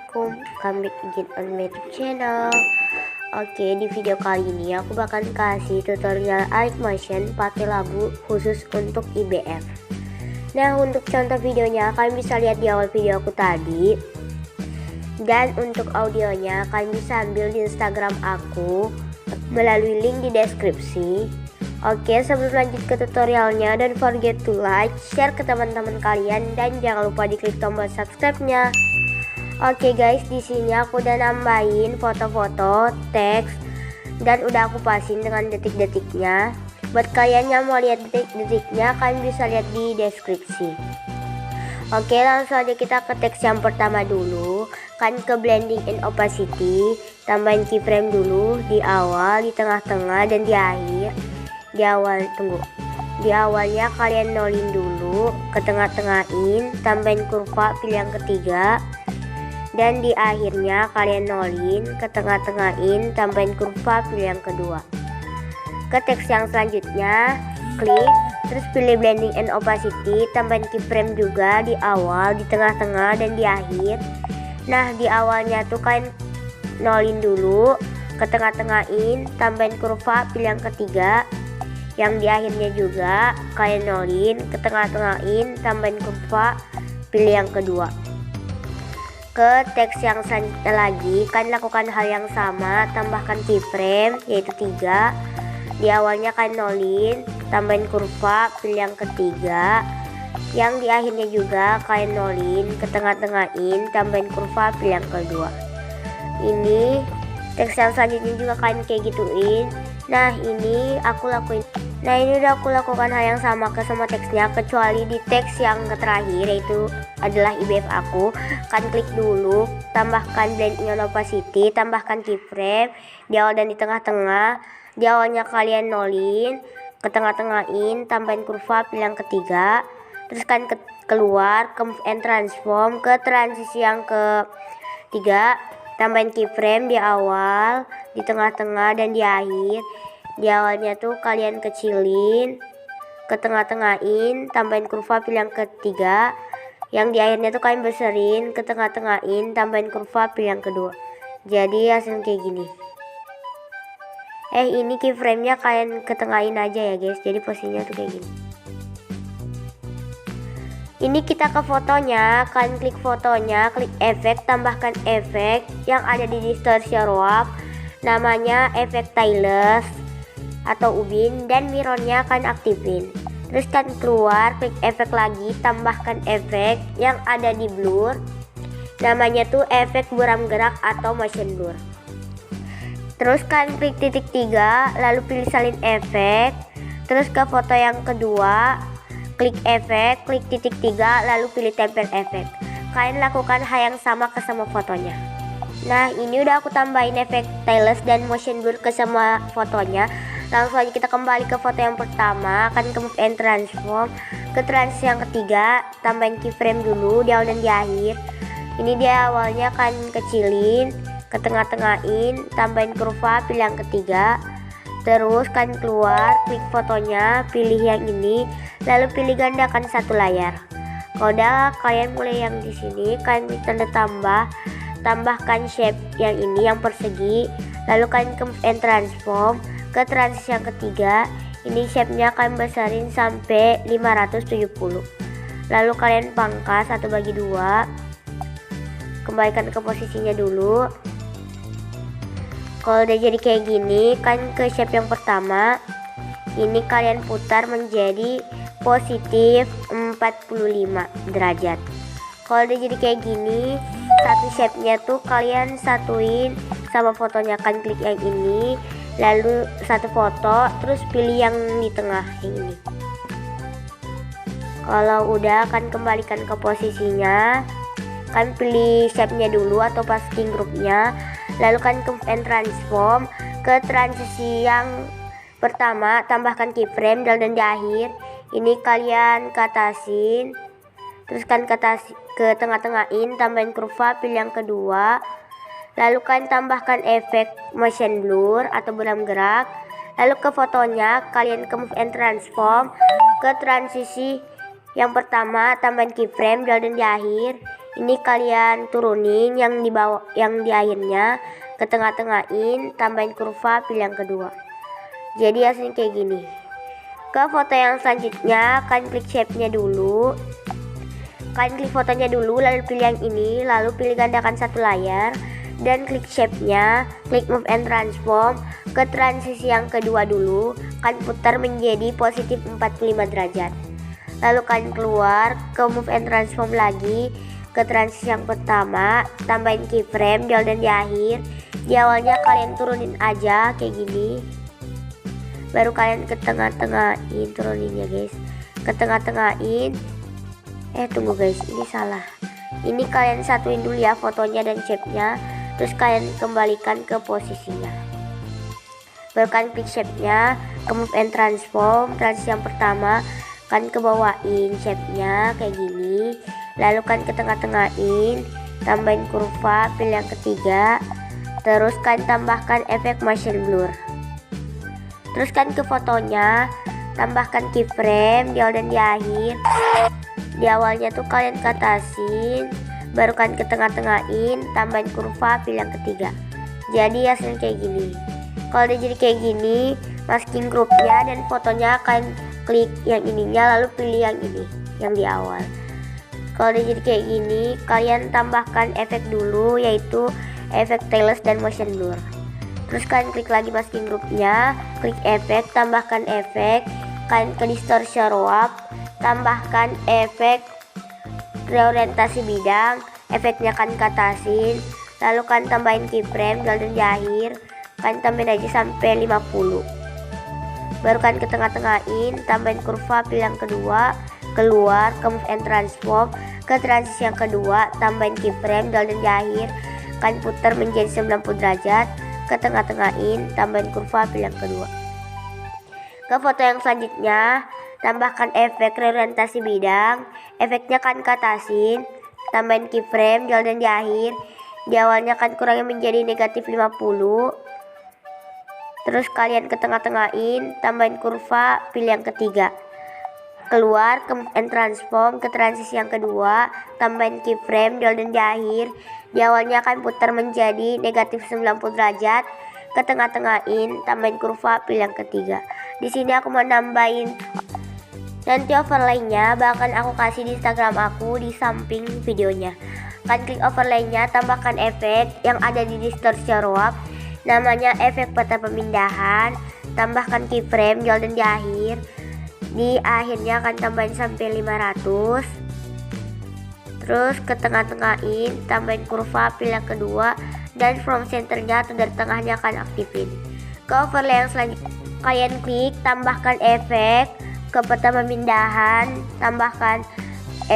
Assalamualaikum, welcome back again on my YouTube channel. Oke, di video kali ini aku bakal kasih tutorial Alik Motion pakai lagu khusus untuk IBF. Nah, untuk contoh videonya kalian bisa lihat di awal video aku tadi. Dan untuk audionya kalian bisa ambil di Instagram aku melalui link di deskripsi. Oke, sebelum lanjut ke tutorialnya, don't forget to like, share ke teman-teman kalian, dan jangan lupa diklik tombol subscribe-nya. Oke guys, di sini aku udah nambahin foto-foto, teks, dan udah aku pasin dengan detik-detiknya. Buat kalian yang mau lihat detik-detiknya, kalian bisa lihat di deskripsi. Oke, langsung aja kita ke teks yang pertama dulu. Kan ke blending and opacity, tambahin keyframe dulu di awal, di tengah-tengah, dan di akhir. Di awalnya kalian nolin dulu, ke tengah-tengahin, tambahin kurva, pilih yang ketiga. Dan di akhirnya kalian nolin, ke tengah-tengahin, tambahin kurva, pilih yang kedua. Ke teks yang selanjutnya, klik, terus pilih blending and opacity, tambahin keyframe juga di awal, di tengah-tengah, dan di akhir. Nah, di awalnya tuh kalian nolin dulu, ke tengah-tengahin, tambahin kurva, pilih yang ketiga. Yang di akhirnya juga kalian nolin, ke tengah-tengahin, tambahin kurva, pilih yang kedua. Ke teks yang selanjutnya lagi, kalian lakukan hal yang sama, tambahkan keyframe yaitu 3. Di awalnya kalian nolin, tambahin kurva, pilih yang ketiga. Yang di akhirnya juga kalian nolin, ke tengah-tengahin, tambahin kurva, pilih yang kedua. Ini teks yang selanjutnya juga kalian kayak gituin. Nah, ini udah aku lakukan hal yang sama ke semua teksnya, kecuali di teks yang terakhir, yaitu adalah IBF aku. Kan klik dulu, tambahkan blending and opacity, tambahkan keyframe di awal dan di tengah-tengah. Di awalnya kalian nolin, ke tengah-tengahin, tambahin kurva, pilih yang ketiga. Terus kan keluar ke move and transform, ke transisi yang ketiga, tambahin keyframe di awal, di tengah-tengah, dan di akhir. Di awalnya tuh kalian kecilin, ke tengah-tengahin, tambahin kurva, pilih yang ketiga. Yang di akhirnya tuh kalian beserin, ke tengah-tengahin, tambahin kurva, pilih yang kedua. Jadi hasil kayak gini. Ini keyframe-nya kalian ketengahin aja ya guys. Jadi posisinya tuh kayak gini. Ini kita ke fotonya, kalian klik fotonya, klik efek, tambahkan efek yang ada di distortion warp, namanya efek tailless atau ubin, dan mirrornya kalian aktifin. Terus kan keluar, klik efek lagi, tambahkan efek yang ada di blur, namanya tuh efek buram gerak atau motion blur. Terus kan klik titik 3, lalu pilih salin efek. Terus ke foto yang kedua, klik efek, klik titik 3, lalu pilih tempel efek. Kalian lakukan hal yang sama ke semua fotonya. Nah, ini udah aku tambahin efek tailless dan motion blur ke semua fotonya. Langsung aja kita kembali ke foto yang pertama, kan ke move and transform, ke transisi yang ketiga, tambahin keyframe dulu di awal dan di akhir. Ini di awalnya kan kecilin, ke tengah-tengahin, tambahin kurva, pilih yang ketiga. Terus kan keluar, klik fotonya, pilih yang ini, lalu pilih gandakan satu layar. Kalau udah kalian mulai yang di sini, kalian klik tanda tambahkan shape yang ini, yang persegi, lalu kalian ke move and transform, ke transisi yang ketiga. Ini shape-nya kalian besarin sampai 570. Lalu kalian pangkas atau bagi 2. Kembalikan ke posisinya dulu. Kalau udah jadi kayak gini, kan ke shape yang pertama, ini kalian putar menjadi positif 45 derajat. Kalau udah jadi kayak gini, satu shape-nya tuh kalian satuin sama fotonya, kan klik yang ini, lalu satu foto, terus pilih yang di tengah yang ini. Kalau udah, kan kembalikan ke posisinya, kan pilih shape-nya dulu atau masking groupnya, lalu kan ke and transform, ke transisi yang pertama, tambahkan keyframe dan di akhir. Ini kalian ke atasin, terus kan ke tengah-tengahin, tambahin kurva, pilih yang kedua. Lalu kalian tambahkan efek motion blur atau buram gerak. Lalu ke fotonya kalian ke move and transform, ke transisi yang pertama, tambahin keyframe dan di akhir. Ini kalian turunin yang di bawah, yang di akhirnya, ke tengah-tengahin, tambahin kurva, pilih yang kedua. Jadi hasilnya kayak gini. Ke foto yang selanjutnya, kalian klik shape-nya dulu. Kalian klik fotonya dulu, lalu pilih yang ini, lalu pilih gandakan satu layar, dan klik shape-nya, klik move and transform. Ke transisi yang kedua dulu, kalian putar menjadi positif 45 derajat. Lalu kalian keluar, ke move and transform lagi, ke transisi yang pertama, tambahin keyframe di awal dan di akhir. Di awalnya kalian turunin aja kayak gini. Baru kalian ke tengah-tengahin, turunin ya guys, ke tengah-tengahin. Tunggu guys, ini salah. Ini kalian satuin dulu ya fotonya dan shape-nya, terus kalian kembalikan ke posisinya. Baru kalian klik shape-nya, ke move and transform, transisi yang pertama kalian ke bawain shape-nya kayak gini. Lalu kalian ke tengah-tengahin, tambahin kurva, pilih yang ketiga. Terus kalian tambahkan efek motion blur. Terus kan ke fotonya, tambahkan keyframe di awal dan di akhir. Di awalnya tuh kalian ke atasin, baru kan ke tengah-tengahin, tambahin kurva, pilih yang ketiga. Jadi hasilnya kayak gini. Kalau udah jadi kayak gini, masking grupnya dan fotonya kalian klik yang ininya, lalu pilih yang ini, yang di awal. Kalau udah jadi kayak gini, kalian tambahkan efek dulu, yaitu efek tailless dan motion blur. Terus kalian klik lagi masking groupnya, klik efek, tambahkan efek, kalian ke distortion warp, tambahkan efek reorientasi bidang, efeknya kan katasin, lalu kalian tambahin keyframe dan di akhir, kalian tambahin aja sampai 50. Baru kalian ke tengah-tengahin, tambahin kurva, pilih yang kedua, keluar, ke move and transform, ke transisi yang kedua, tambahin keyframe dan di akhir, kalian putar menjadi 90 derajat. Ke tengah-tengahin, tambahin kurva, pilih yang kedua. Ke foto yang selanjutnya, tambahkan efek reorientasi bidang, efeknya kan katasin, tambahin keyframe di awal dan di akhir. Di awalnya kan kurangnya menjadi negatif 50. Terus kalian ke tengah-tengahin, tambahin kurva, pilih yang ketiga. Keluar, ke move and transform, ke transisi yang kedua, tambahin keyframe di awal dan di akhir. Di awalnya akan putar menjadi negatif 90 derajat. Ke tengah-tengahin, tambahin kurva, pilih yang ketiga. Di sini aku mau nambahin nanti overlay-nya, bahkan aku kasih di Instagram aku di samping videonya. Kalian klik overlay-nya, tambahkan efek yang ada di distortion warp, namanya efek peta pemindahan. Tambahkan keyframe di awal dan di akhir. Di akhirnya akan tambahin sampai 500. Terus ke tengah-tengahin, tambahin kurva, pilih yang kedua, dan from centernya atau dari tengahnya akan aktifin. Ke overlay yang selanjutnya, kalian klik, tambahkan efek ke peta pemindahan, tambahkan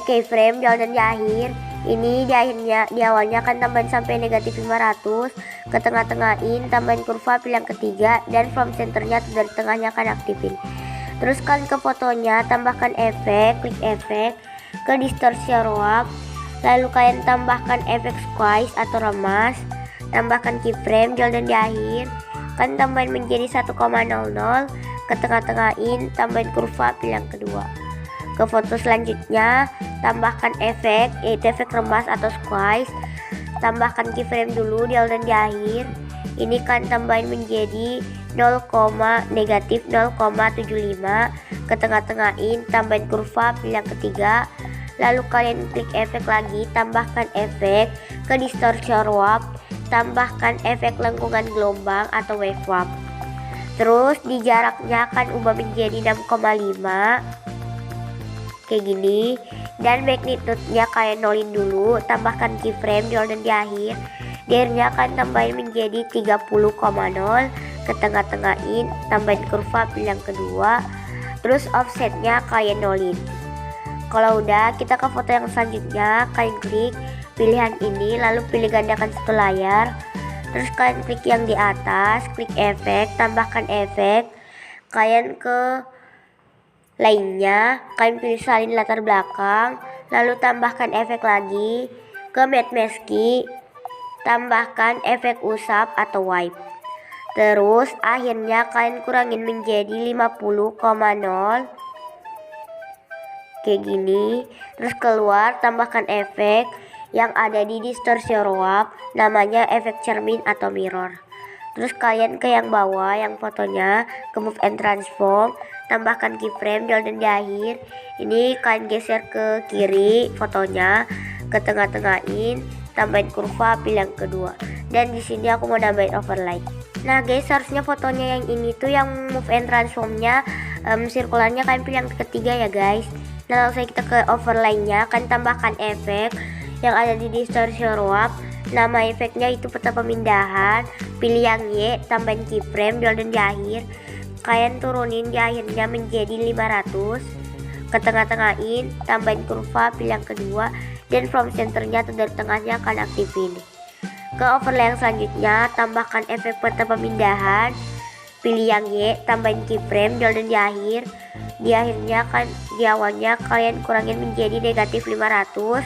keyframe di awal dan di akhir. Ini di akhirnya, di awalnya akan tambahin sampai negatif 500. Ke tengah-tengahin, tambahin kurva, pilih yang ketiga, dan from centernya atau dari tengahnya akan aktifin. Terus kalian ke fotonya, tambahkan efek, klik efek, ke distortion warp, lalu kalian tambahkan efek squeeze atau remas, tambahkan keyframe di awal dan di akhir, kalian tambahin menjadi 1,00, ke tengah-tengahin, tambahin kurva, pilih yang kedua. Ke foto selanjutnya, tambahkan efek, yaitu efek remas atau squeeze, tambahkan keyframe dulu di awal dan di akhir. Ini kalian tambahin menjadi negatif 0,75, ke tengah-tengahin, tambahin kurva, pilih yang ketiga. Lalu kalian klik efek lagi, tambahkan efek ke distortion warp, tambahkan efek lengkungan gelombang atau wave warp. Terus di jaraknya akan ubah menjadi 6,5 kayak gini, dan magnitude-nya kalian nolin dulu, tambahkan keyframe di awal dan di akhir. Di akhirnya akan tambahin menjadi 30,0, ke tengah-tengahin, tambahin kurva, pilih yang kedua. Terus offsetnya kalian nolin. Kalau udah, kita ke foto yang selanjutnya, kalian klik pilihan ini, lalu pilih gandakan satu layar. Terus kalian klik yang di atas, klik efek, tambahkan efek. Kalian ke lainnya, kalian pilih salin latar belakang, lalu tambahkan efek lagi. Ke matte maski, tambahkan efek usap atau wipe. Terus akhirnya kalian kurangin menjadi 50,0 kayak gini. Terus keluar, tambahkan efek, yang ada di distortion warp, namanya efek cermin atau mirror. Terus kalian ke yang bawah, yang fotonya, ke move and transform, tambahkan keyframe dan di akhir. Ini kalian geser ke kiri fotonya, ke tengah-tengahin, tambahin kurva, pilih yang kedua. Dan di sini aku mau nambahin overlay. Nah guys, harusnya fotonya yang ini tuh yang move and transformnya sirkularnya kalian pilih yang ketiga ya guys. Nah langsung kita ke overlaynya, kalian tambahkan efek yang ada di distortion warp. Nama efeknya itu peta pemindahan, pilih yang Y, tambahin keyframe dan di akhir. Kalian turunin di akhirnya menjadi 500, ke tengah-tengahin, tambahin kurva, pilih yang kedua, dan from centernya atau dari tengahnya akan aktifin. Ke overlay yang selanjutnya, tambahkan efek peta pemindahan, pilih yang Y, tambahin keyframe dan di akhir. Di akhirnya kan di awalnya kalian kurangin menjadi negatif 500,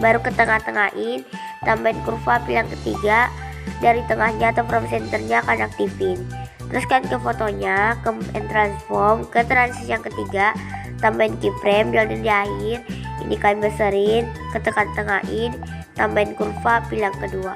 baru ke tengah-tengahin, tambahin kurva, pilih yang ketiga, dari tengahnya atau from centernya akan aktifin. Terus kan ke fotonya, ke and transform, ke transisi yang ketiga, tambahin keyframe dan di akhir. Ini kalian besarin, ke tengah-tengahin, tambahin kurva, pilih yang kedua.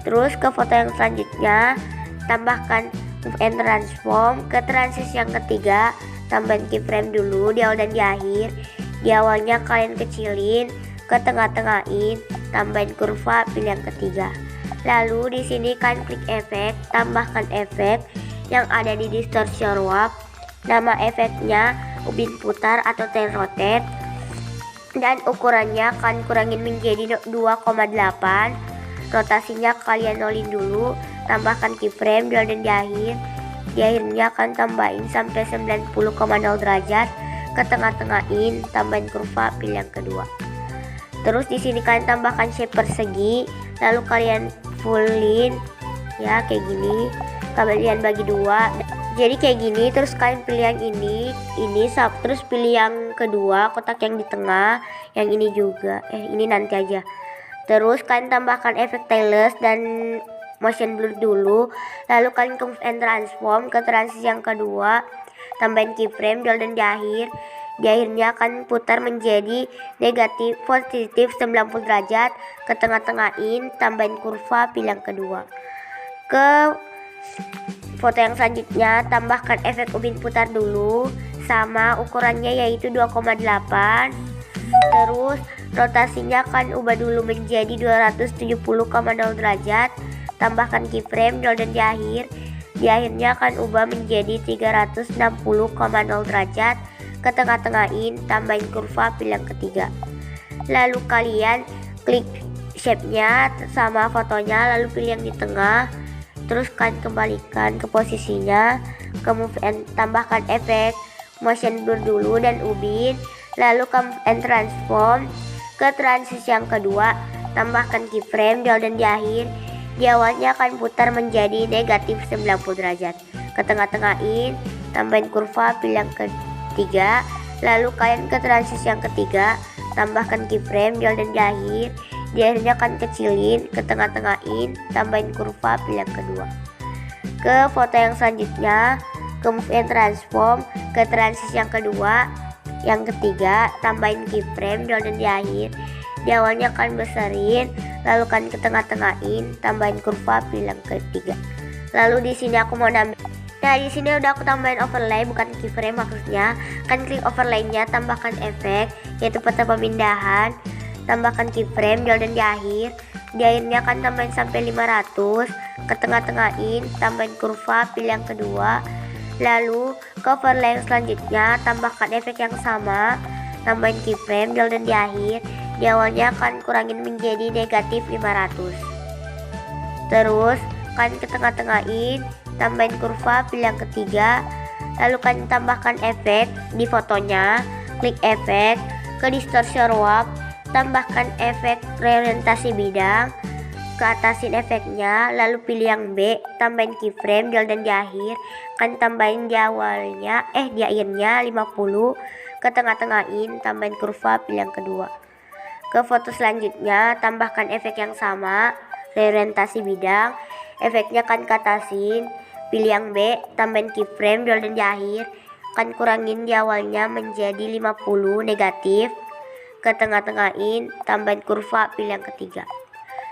Terus ke foto yang selanjutnya, tambahkan move and transform, ke transisi yang ketiga, tambahin keyframe dulu di awal dan di akhir. Di awalnya kalian kecilin, ke tengah-tengahin, tambahin kurva, pilih yang ketiga. Lalu di sini kalian klik efek, tambahkan efek yang ada di distortion warp. Nama efeknya ubin putar atau tail rotate, dan ukurannya kalian kurangin menjadi 2,8. Rotasinya kalian nolin dulu, tambahkan keyframe dan di akhir. Di akhirnya akan tambahin sampai 90,0 derajat, ke tengah-tengahin, tambahin kurva, pilih yang kedua. Terus di sini kalian tambahkan shape persegi, lalu kalian fullin ya kayak gini. Kalian bagi dua. Jadi kayak gini, terus kalian pilih yang ini, terus pilih yang kedua, kotak yang di tengah, yang ini juga. Ini nanti aja. Terus kalian tambahkan efek tailless dan motion blur dulu, lalu kalian ke move and transform, ke transisi yang kedua, tambahin keyframe dan di akhir. Di akhirnya akan putar menjadi negatif positif 90 derajat, ke tengah-tengahin, tambahin kurva, pilih yang kedua. Ke foto yang selanjutnya, tambahkan efek ubin putar dulu, sama ukurannya yaitu 2,8. Terus rotasinya akan ubah dulu menjadi 270,0 derajat, tambahkan keyframe dan di akhir. Di akhirnya akan ubah menjadi 360,0 derajat, ke tengah-tengahin, tambahin kurva, pilih yang ketiga. Lalu kalian klik shape-nya sama fotonya, lalu pilih yang di tengah. Terus kalian kembalikan ke posisinya, ke move and tambahkan efek motion blur dulu dan ubin, lalu ke move and transform, ke transisi yang kedua, tambahkan keyframe dan di akhir. Di awalnya akan putar menjadi negatif 90 derajat, ke tengah-tengahin, tambahin kurva, pilih yang ketiga. Lalu kalian ke transisi yang ketiga, tambahkan keyframe dan di akhir. Di akhirnya akan kecilin, ke tengah-tengahin, tambahin kurva, pilih yang kedua. Ke foto yang selanjutnya, ke move and transform, ke transisi yang kedua, yang ketiga, tambahin keyframe dan di akhir. Di awalnya akan besarin, lalu kan ke tengah-tengahin, tambahin kurva, pilih yang ketiga. Lalu di sini aku mau nambah. Nah di sini udah aku tambahin overlay, bukan keyframe maksudnya. Kan klik overlaynya, tambahkan efek yaitu peta pemindahan, tambahkan keyframe dan di akhir. Di akhirnya akan tambahin sampai 500, ke tengah-tengahin, tambahin kurva, pilih yang kedua. Lalu ke overlay yang selanjutnya, tambahkan efek yang sama, tambahin keyframe dan di akhir. Di awalnya akan kurangin menjadi negatif 500. Terus kan ke tengah-tengahin, tambahin kurva, pilih yang ketiga. Lalu kan tambahkan efek di fotonya, klik efek, ke distortion warp, tambahkan efek reorientasi bidang, ke atasin efeknya, lalu pilih yang B, tambahin keyframe dan di akhir. Kan tambahin di awalnya, di akhirnya 50, ke tengah-tengahin, tambahin kurva, pilih yang kedua. Ke foto selanjutnya, tambahkan efek yang sama, reorientasi bidang, efeknya kan katasin, pilih yang B, tambahin keyframe dan di akhir. Kan kurangin di awalnya menjadi 50 negatif, ke ke tengah-tengahin, tambahin kurva, pilih yang ketiga.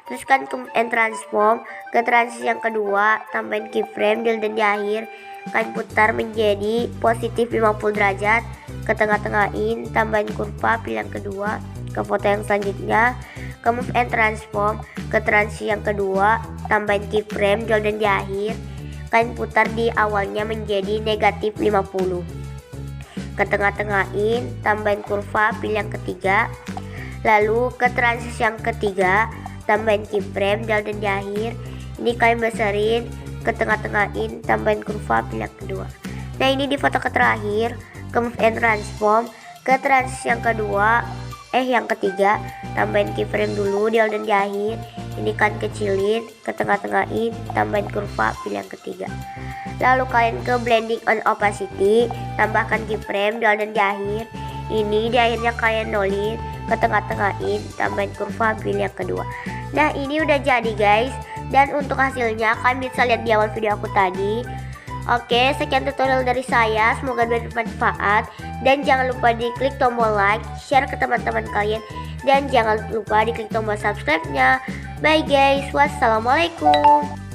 Teruskan ke and transform, ke transisi yang kedua, tambahin keyframe, dan di akhir kalian putar menjadi positif 50 derajat, ke tengah-tengahin, tambahin kurva, pilih yang kedua. Ke foto yang selanjutnya, ke move and transform, ke transisi yang kedua, tambahin keyframe, dan di akhir kalian putar di awalnya menjadi negatif 50. Ke tengah-tengahin, tambahin kurva, pilih yang ketiga. Lalu ke transisi yang ketiga, tambahin keyframe, dan di akhir ini kalian besarin, ke tengah-tengahin, tambahin kurva, pilih yang kedua. Nah, ini di foto terakhir, ke move and transform, ke transisi yang kedua, yang ketiga, tambahin keyframe dulu, dan di akhir ini kalian kecilin, ke tengah-tengahin, tambahin kurva, pilih yang ketiga. Lalu kalian ke blending on opacity, tambahkan keyframe, dan di akhir ini di akhirnya kalian nolin, ke tengah-tengahin, tambahin kurva, pilih yang kedua. Nah, ini udah jadi guys, dan untuk hasilnya kalian bisa lihat di awal video aku tadi. Oke, sekian tutorial dari saya, semoga bermanfaat, dan jangan lupa diklik tombol like, share ke teman-teman kalian, dan jangan lupa diklik tombol subscribe-nya. Bye guys, wassalamualaikum.